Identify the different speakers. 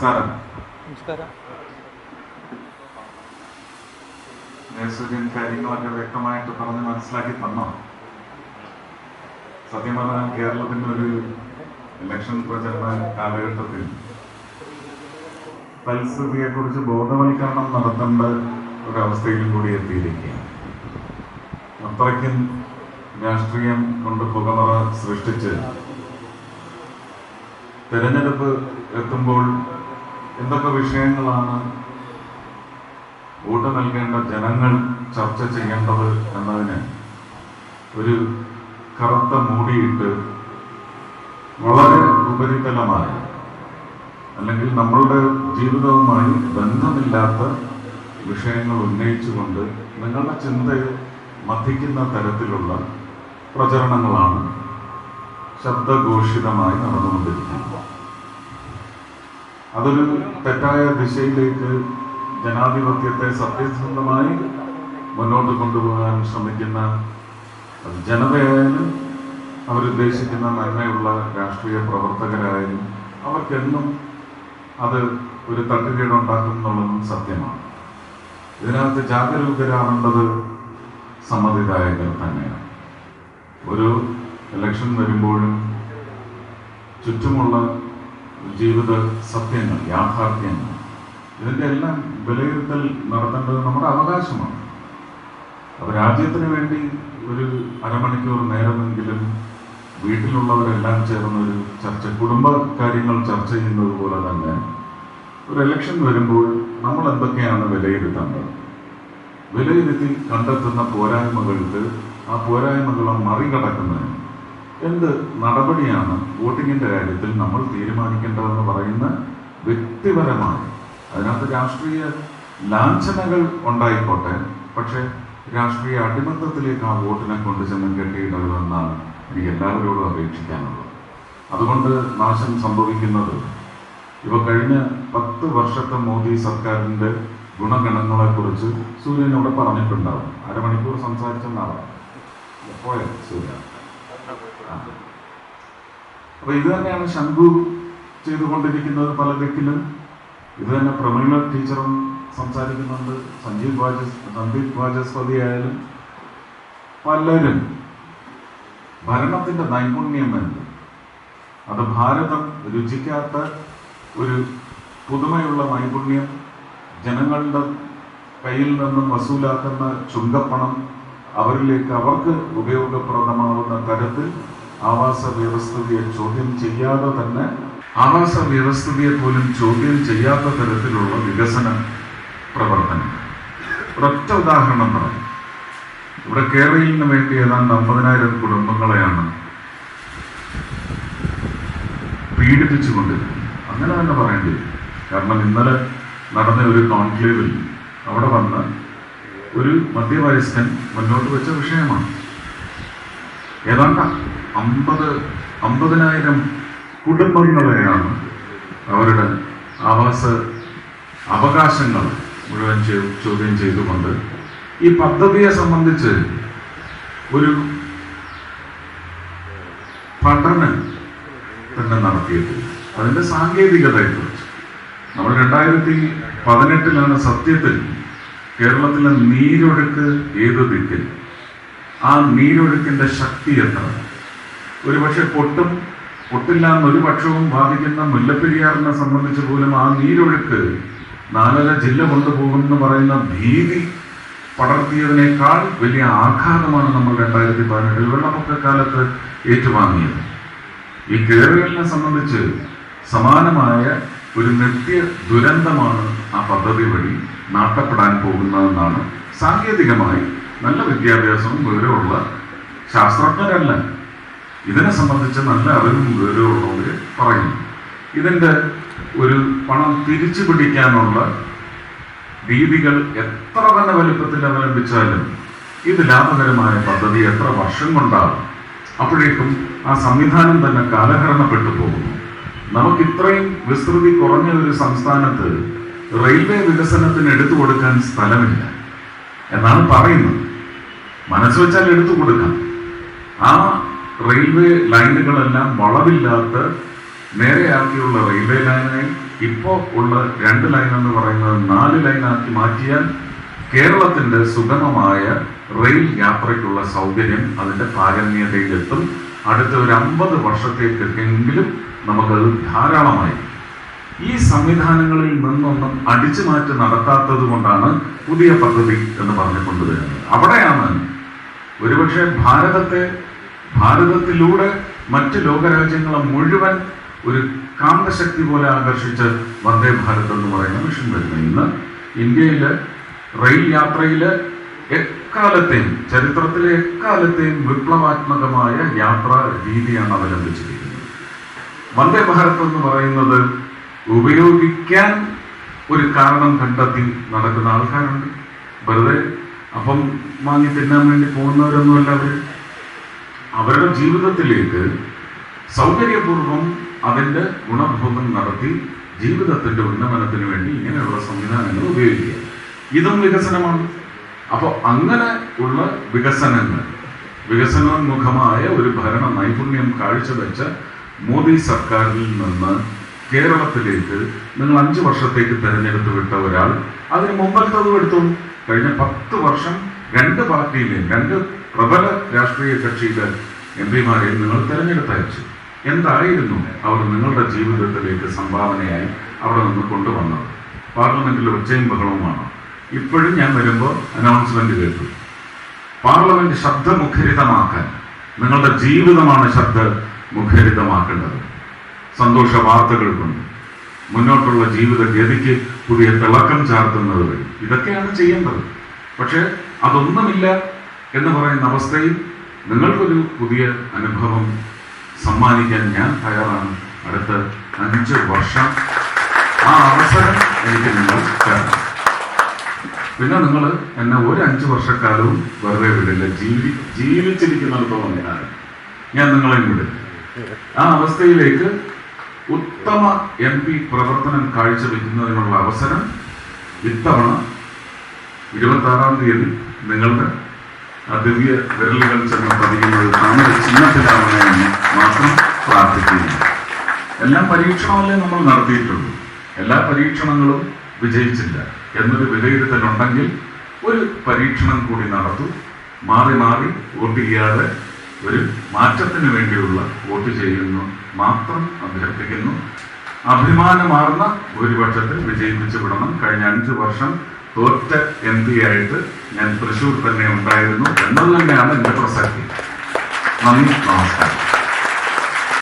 Speaker 1: നമസ്കാരം.
Speaker 2: നമസ്കാരം.
Speaker 1: നേഴ്സുദ്ദീൻ കാര്യങ്ങളൊക്കെ വ്യക്തമായിട്ട് പറഞ്ഞ് മനസ്സിലാക്കി തന്നോ? സത്യം പറഞ്ഞാൽ കേരളത്തിൻ്റെ ഒരു ഇലക്ഷൻ പ്രചരണ കാലഘട്ടത്തിൽ പരിസ്ഥിതിയെക്കുറിച്ച് ബോധവൽക്കരണം നടത്തേണ്ട ഒരവസ്ഥയിലും കൂടി എത്തിയിരിക്കുകയാണ്. അത്രയ്ക്കും രാഷ്ട്രീയം കൊണ്ട് പുകമറ സൃഷ്ടിച്ച് തെരഞ്ഞെടുപ്പ് എത്തുമ്പോൾ എന്തൊക്കെ വിഷയങ്ങളാണ് വോട്ട് നൽകേണ്ട ജനങ്ങൾ ചർച്ച ചെയ്യേണ്ടത് എന്നതിന് ഒരു കറുത്ത മൂടിയിട്ട് വളരെ ഉപരിതലമായ അല്ലെങ്കിൽ നമ്മളുടെ ജീവിതവുമായി ബന്ധമില്ലാത്ത വിഷയങ്ങൾ ഉന്നയിച്ചുകൊണ്ട് നിങ്ങളുടെ ചിന്തയെ മഥിക്കുന്ന തരത്തിലുള്ള പ്രചരണങ്ങളാണ് ശബ്ദഘോഷിതമായി നടന്നുകൊണ്ടിരിക്കുന്നത്. അതൊരു തെറ്റായ ദിശയിലേക്ക് ജനാധിപത്യത്തെ സത്യസന്ധമായി മുന്നോട്ട് കൊണ്ടുപോകാൻ ശ്രമിക്കുന്ന ജനതയായാലും അവരുദ്ദേശിക്കുന്ന നന്മയുള്ള രാഷ്ട്രീയ പ്രവർത്തകരായാലും അവർക്കെന്നും അത് ഒരു തട്ടുകേടുണ്ടാക്കും എന്നുള്ളതും സത്യമാണ്. ഇതിനകത്ത് ജാഗരൂകരാവേണ്ടത് സമ്മതിദായകർ തന്നെയാണ്. ഒരു ഇലക്ഷൻ വരുമ്പോഴും ചുറ്റുമുള്ള ജീവിത സത്യങ്ങൾ, യാഥാർത്ഥ്യങ്ങൾ, ഇതിൻ്റെ എല്ലാം വിലയിരുത്തൽ നടത്തേണ്ടത് നമ്മുടെ അവകാശമാണ്. അപ്പോൾ രാജ്യത്തിന് വേണ്ടി ഒരു അരമണിക്കൂർ നേരമെങ്കിലും വീട്ടിലുള്ളവരെല്ലാം ചേർന്നൊരു ചർച്ച, കുടുംബ കാര്യങ്ങൾ ചർച്ച ചെയ്യുന്നത് പോലെ തന്നെ ഒരു ഇലക്ഷൻ വരുമ്പോൾ നമ്മൾ എന്തൊക്കെയാണ് വിലയിരുത്തേണ്ടത്, വിലയിരുത്തി കണ്ടെത്തുന്ന പോരായ്മകൾക്ക് ആ പോരായ്മകളെ മറികടക്കുന്നതിന് എന്ത് നടപടിയാണ് വോട്ടിങ്ങിൻ്റെ കാര്യത്തിൽ നമ്മൾ തീരുമാനിക്കേണ്ടതെന്ന് പറയുന്ന വ്യക്തിപരമായി, അതിനകത്ത് രാഷ്ട്രീയ ലാഞ്ചനകൾ ഉണ്ടായിക്കോട്ടെ, പക്ഷേ രാഷ്ട്രീയ അടിമത്തത്തിലേക്ക് ആ വോട്ടിനെ കൊണ്ടുചെന്ന് കെട്ടിയിടരുതെന്നാണ് എനിക്ക് എല്ലാവരോടും അപേക്ഷിക്കാനുള്ളത്. അതുകൊണ്ട് നാശം സംഭവിക്കുന്നത് ഇവ കഴിഞ്ഞ 10 വർഷത്തെ മോദി സർക്കാരിൻ്റെ ഗുണഗണങ്ങളെക്കുറിച്ച് സൂര്യനോട് പറഞ്ഞിട്ടുണ്ടാവും. അരമണിക്കൂർ സംസാരിച്ചെന്നാണ് പോയ സൂര്യ. അപ്പൊ ഇത് തന്നെയാണ് ശംഖു ചെയ്തുകൊണ്ടിരിക്കുന്നത് പല ദിക്കിലും. ഇത് തന്നെ പ്രമീള ടീച്ചറും സംസാരിക്കുന്നുണ്ട്, സന്ദീപ് വാചസ്പതി ആയാലും പലരും. ഭരണത്തിന്റെ നൈപുണ്യം എന്ത്, അത് ഭാരതം രുചിക്കാത്ത ഒരു പുതുമയുള്ള നൈപുണ്യം, ജനങ്ങളുടെ കയ്യിൽ നിന്നും വസൂലാക്കുന്ന ചുങ്കപ്പണം അവരിലേക്ക് അവർക്ക് ഉപയോഗപ്രദമാവുന്ന തരത്തിൽ ആവാസ വ്യവസ്ഥിതിയെ ചോദ്യം ചെയ്യാതെ തന്നെ, ആവാസ വ്യവസ്ഥിതിയെ പോലും ചോദ്യം ചെയ്യാത്ത തരത്തിലുള്ള വികസന പ്രവർത്തനം. ഒരൊറ്റ ഉദാഹരണം പറയും. ഇവിടെ കേരളത്തിന് വേണ്ടി ഏതാണ്ട് 50,000 കുടുംബങ്ങളെയാണ് പീഡിപ്പിച്ചുകൊണ്ടിരിക്കുന്നത്. അങ്ങനെ തന്നെ പറയേണ്ടി വരും. കാരണം ഇന്നലെ നടന്ന ഒരു കോൺക്ലേവിൽ അവിടെ വന്ന ഒരു മധ്യവയസ്കൻ മുന്നോട്ട് വെച്ച വിഷയമാണ്. ഏതാണ്ട് 50,000 കുടുംബങ്ങളെയാണ് അവരുടെ ആവാസ അവകാശങ്ങൾ മുഴുവൻ ചോദ്യം ചെയ്തുകൊണ്ട് ഈ പദ്ധതിയെ സംബന്ധിച്ച് ഒരു പഠനം തന്നെ നടത്തിയിട്ടില്ല. അതിൻ്റെ സാങ്കേതികതയെക്കുറിച്ച് നമ്മൾ 2018 സത്യത്തിൽ കേരളത്തിലെ നീരൊഴുക്ക് ഏത് ദിക്കിൽ, ആ നീരൊഴുക്കിൻ്റെ ശക്തി എത്ര, ഒരുപക്ഷെ പൊട്ടില്ല എന്നൊരു പക്ഷവും ബാധിക്കുന്ന മുല്ലപ്പെരിയാറിനെ സംബന്ധിച്ച് പോലും ആ നീരൊഴുക്ക് 4.5 ജില്ല കൊണ്ടുപോകുമെന്ന് പറയുന്ന ഭീതി പടർത്തിയതിനേക്കാൾ വലിയ ആഘാതമാണ് നമ്മൾ 2018 വെള്ളപ്പൊക്കക്കാലത്ത് ഏറ്റുവാങ്ങിയത്. ഈ കേരളത്തിനെ സംബന്ധിച്ച് സമാനമായ ഒരു നിത്യ ദുരന്തമാണ് ആ പദ്ധതി വഴി നാട്ടപ്പെടാൻ പോകുന്നതെന്നാണ് സാങ്കേതികമായി നല്ല വിദ്യാഭ്യാസവും വിവരമുള്ള ശാസ്ത്രജ്ഞരല്ല, ഇതിനെ സംബന്ധിച്ച് നല്ല അറിവും വിവരമുള്ളവർ പറയുന്നു. ഇതിൻ്റെ ഒരു പണം തിരിച്ചു പിടിക്കാനുള്ള രീതികൾ എത്ര തന്നെ വലുപ്പത്തിൽ അവലംബിച്ചാലും ഇത് ലാഭകരമായ പദ്ധതി എത്ര വർഷം കൊണ്ടാകും. അപ്പോഴേക്കും ആ സംവിധാനം തന്നെ കാലഹരണപ്പെട്ടു പോകുന്നു. നമുക്കിത്രയും വിസ്തൃതി കുറഞ്ഞ ഒരു സംസ്ഥാനത്ത് റെയിൽവേ വികസനത്തിന് എടുത്തു കൊടുക്കാൻ സ്ഥലമില്ല എന്നാണ് പറയുന്നത്. മനസ്സ് വെച്ചാൽ എടുത്തു കൊടുക്കാം. ആ റെയിൽവേ ലൈനുകളെല്ലാം വളവില്ലാത്ത നേരെയാക്കിയുള്ള റെയിൽവേ ലൈനായി ഇപ്പോൾ ഉള്ള 2 ലൈൻ എന്ന് പറയുന്നത് 4 ലൈനാക്കി മാറ്റിയാൽ കേരളത്തിന്റെ സുഗമമായ റെയിൽ യാത്രയ്ക്കുള്ള സൗകര്യം അതിന്റെ പാരമ്യതയിലെത്തും. അടുത്ത ഒരു 50 വർഷത്തേക്കെങ്കിലും നമുക്കത് ധാരാളമായി. ഈ സംവിധാനങ്ങളിൽ നിന്നൊന്നും അടിച്ചു മാറ്റി നടത്താത്തത് കൊണ്ടാണ് പുതിയ പദ്ധതി എന്ന് പറഞ്ഞു കൊണ്ടുവരുന്നത്. അവിടെയാണ് ഒരുപക്ഷെ ഭാരതത്തിലൂടെ മറ്റ് ലോകരാജ്യങ്ങളെ മുഴുവൻ ഒരു കാന്തശക്തി പോലെ ആകർഷിച്ച് വന്ദേ ഭാരത് എന്ന് പറയുന്ന മിഷൻ വരുന്നത്. ഇന്ന് ഇന്ത്യയിലെ റെയിൽ യാത്രയിലെ എക്കാലത്തെയും ചരിത്രത്തിലെ എക്കാലത്തെയും വിപ്ലവാത്മകമായ യാത്രാ രീതിയാണ് അവലംബിച്ചിരിക്കുന്നത്. വന്ദേ ഭാരത് എന്ന് പറയുന്നത് ഉപയോഗിക്കാൻ ഒരു കാരണം കണ്ടെത്തി നടക്കുന്ന ആൾക്കാരുണ്ട്. വെറുതെ അപ്പം വാങ്ങി തിന്നാൻ വേണ്ടി പോകുന്നവരൊന്നുമല്ല അവരുടെ ജീവിതത്തിലേക്ക് സൗകര്യപൂർവ്വം അതിൻ്റെ ഗുണഭോഗം നടത്തി ജീവിതത്തിൻ്റെ ഉന്നമനത്തിന് വേണ്ടി ഇങ്ങനെയുള്ള സംവിധാനങ്ങൾ ഉപയോഗിക്കുക. ഇതും വികസനമാണ്. അപ്പോൾ അങ്ങനെ ഉള്ള വികസനോന്മുഖമായ ഒരു ഭരണ നൈപുണ്യം കാഴ്ചവെച്ച മോദി സർക്കാരിൽ നിന്ന് കേരളത്തിലേക്ക് നിങ്ങൾ 5 വർഷത്തേക്ക് തെരഞ്ഞെടുത്ത് വിട്ട ഒരാൾ അതിന് മുമ്പത്തതും എടുത്തു. കഴിഞ്ഞ 10 വർഷം 2 പാർട്ടിയിലെയും 2 പ്രബല രാഷ്ട്രീയ കക്ഷിയിലെ MP-മാരെയും നിങ്ങൾ തെരഞ്ഞെടുത്തയച്ചു. എന്തായിരുന്നു അവർ നിങ്ങളുടെ ജീവിതത്തിലേക്ക് സംഭാവനയായി അവിടെ നിന്ന് കൊണ്ടുവന്നത്? പാർലമെന്റിൽ ഒച്ചയും ബഹളവുമാണ്. ഇപ്പോഴും ഞാൻ വരുമ്പോൾ അനൗൺസ്മെന്റ് കേട്ടു, പാർലമെന്റ് ശബ്ദമുഖരിതമാക്കാൻ നിങ്ങളുടെ ജീവിതമാണ് ശബ്ദമുഖരിതമാക്കേണ്ടത്. സന്തോഷ വാർത്തകൾ കൊണ്ട് മുന്നോട്ടുള്ള ജീവിത ഗതിക്ക് പുതിയ തിളക്കം ചാർത്തുന്നത് വഴി ഇതൊക്കെയാണ് ചെയ്യേണ്ടത്. പക്ഷെ അതൊന്നുമില്ല എന്ന് പറയുന്ന അവസ്ഥയിൽ നിങ്ങൾക്കൊരു പുതിയ അനുഭവം സമ്മാനിക്കാൻ ഞാൻ തയ്യാറാണ്. അടുത്ത 5 വർഷം ആ അവസരം എനിക്ക് നിങ്ങൾ തരണം. പിന്നെ നിങ്ങൾ എന്നെ ഒരു 5 വർഷക്കാലവും വെറുതെ വിടില്ല. ജീവിച്ചിരിക്കുന്നിടത്തോളം ഞാൻ നിങ്ങളെയും വിടില്ല. ആ അവസ്ഥയിലേക്ക് ഉത്തമ MP പ്രവർത്തനം കാഴ്ചവെക്കുന്നതിനുള്ള അവസരം ഇത്തവണ 26-ാം തീയതി നിങ്ങളുടെ ദിവ്യ വിരലുകൾ ചെന്ന് പതിയുന്നത് താമര ചിഹ്നത്തിലാവണമെന്ന് മാത്രം പ്രാർത്ഥിക്കുന്നു. എല്ലാം പരീക്ഷണമല്ലേ നമ്മൾ നടത്തിയിട്ടുള്ളൂ. എല്ലാ പരീക്ഷണങ്ങളും വിജയിച്ചില്ല എന്നൊരു വിലയിരുത്തലുണ്ടെങ്കിൽ ഒരു പരീക്ഷണം കൂടി നടത്തൂ. മാറി മാറി വോട്ട് ചെയ്യാതെ ഒരു മാറ്റത്തിന് വേണ്ടിയുള്ള വോട്ട് ചെയ്യുന്നു മാത്രം അഭ്യർത്ഥിക്കുന്നു. അഭിമാനമാർന്ന ഭൂരിപക്ഷത്തിൽ വിജയിപ്പിച്ചു വിടണം. കഴിഞ്ഞ 5 വർഷം തോറ്റ MP ആയിട്ട് ഞാൻ തൃശ്ശൂർ തന്നെ ഉണ്ടായിരുന്നു എന്നത് തന്നെയാണ് എൻ്റെ പ്രസക്തി. നന്ദി, നമസ്കാരം.